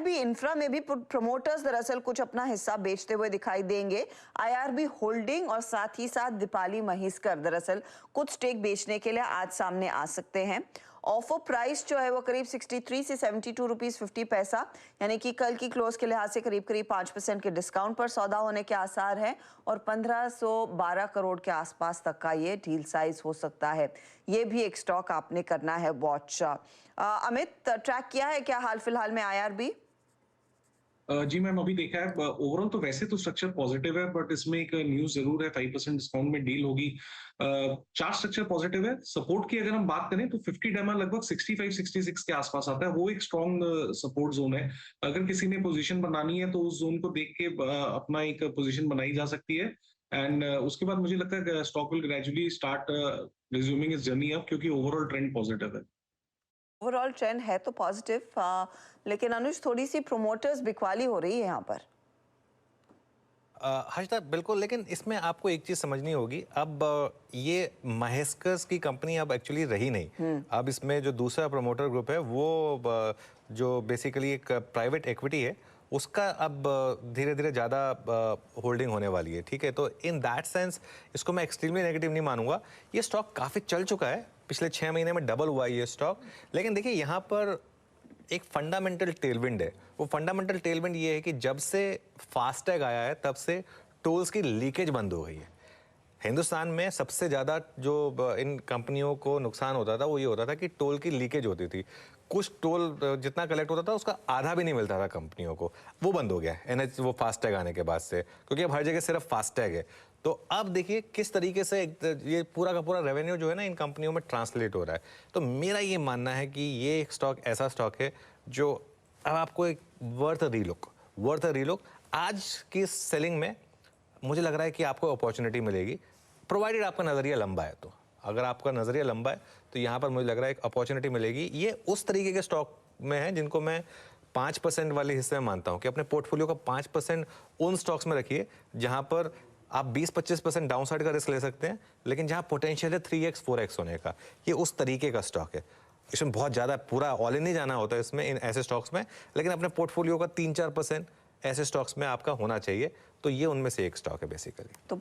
IRB infra में भी promoters दरअसल कुछ अपना हिस्सा बेचते हुए दिखाई देंगे। आईआरबी होल्डिंग और साथ ही साथ दीपाली महेश्वर दरअसल कुछ स्टेक बेचने के लिए आज सामने आ सकते हैं। ऑफर प्राइस जो है वो करीब 63 से 72 रुपीस 50 पैसा, यानी कि कल की क्लोज के लिहाज से करीब 5% के डिस्काउंट पर सौदा होने के आसार हैं और 1512 करोड़ के आसपास तक का ये डील साइज हो सकता है। ये भी एक स्टॉक आपने करना है वॉच। अमित, ट्रैक किया है क्या हाल फिलहाल में आईआरबी? जी मैम, अभी देखा है ओवरऑल तो वैसे तो स्ट्रक्चर पॉजिटिव है, बट इसमें एक न्यूज जरूर है, 5% डिस्काउंट में डील होगी। चार्ट स्ट्रक्चर पॉजिटिव है। सपोर्ट की अगर हम बात करें तो 50 डेमा लगभग 65-66 के आसपास आता है, वो एक स्ट्रॉन्ग सपोर्ट जोन है। अगर किसी ने पोजीशन बनानी है तो उस जोन को देख के अपना एक पोजीशन बनाई जा सकती है। एंड उसके बाद मुझे लगता है stock will gradually start resuming इस जर्नी अब, क्योंकि ओवरऑल ट्रेंड पॉजिटिव है। ओवरऑल ट्रेंड है तो पॉजिटिव, लेकिन अनुज थोड़ी सी प्रोमोटर्स बिकवाली हो रही है यहाँ पर। हर्षदा बिल्कुल, लेकिन इसमें आपको एक चीज़ समझनी होगी। अब ये महेश्कर्स की कंपनी अब एक्चुअली रही नहीं। अब इसमें जो दूसरा प्रमोटर ग्रुप है वो जो बेसिकली एक प्राइवेट इक्विटी है, उसका अब धीरे धीरे ज़्यादा होल्डिंग होने वाली है। ठीक है, तो इन दैट सेंस इसको मैं एक्सट्रीमली नेगेटिव नहीं मानूंगा। ये स्टॉक काफ़ी चल चुका है, पिछले 6 महीने में डबल हुआ है ये स्टॉक। लेकिन देखिए यहाँ पर एक फंडामेंटल टेलविंड है। वो फंडामेंटल टेलविंड ये है कि जब से फास्टैग आया है तब से टोल्स की लीकेज बंद हो गई है। हिंदुस्तान में सबसे ज़्यादा जो इन कंपनियों को नुकसान होता था वो ये होता था कि टोल की लीकेज होती थी। कुछ टोल जितना कलेक्ट होता था उसका आधा भी नहीं मिलता था कंपनियों को, वो बंद हो गया एनएच वो फास्टैग आने के बाद से, क्योंकि अब हर जगह सिर्फ फास्टैग है। तो अब देखिए किस तरीके से ये पूरा का पूरा रेवेन्यू जो है ना इन कंपनियों में ट्रांसलेट हो रहा है। तो मेरा ये मानना है कि ये एक स्टॉक ऐसा स्टॉक है जो अब आपको एक वर्थ अ रीलुक आज की सेलिंग में मुझे लग रहा है कि आपको अपॉर्चुनिटी मिलेगी, प्रोवाइडेड आपका नज़रिया लंबा है। तो अगर आपका नज़रिया लंबा है तो यहाँ पर मुझे लग रहा है एक अपॉर्चुनिटी मिलेगी। ये उस तरीके के स्टॉक में है जिनको मैं 5% वाले हिस्से में मानता हूँ कि अपने पोर्टफोलियो का 5% उन स्टॉक्स में रखिए जहाँ पर आप 20-25% डाउनसाइड का रिस्क ले सकते हैं, लेकिन जहाँ पोटेंशियल है 3x 4x होने का। ये उस तरीके का स्टॉक है। इसमें बहुत ज़्यादा पूरा ऑल इन नहीं जाना होता है इसमें, इन ऐसे स्टॉक्स में, लेकिन अपने पोर्टफोलियो का 3-4% ऐसे स्टॉक्स में आपका होना चाहिए। तो ये उनमें से एक स्टॉक है बेसिकली। तो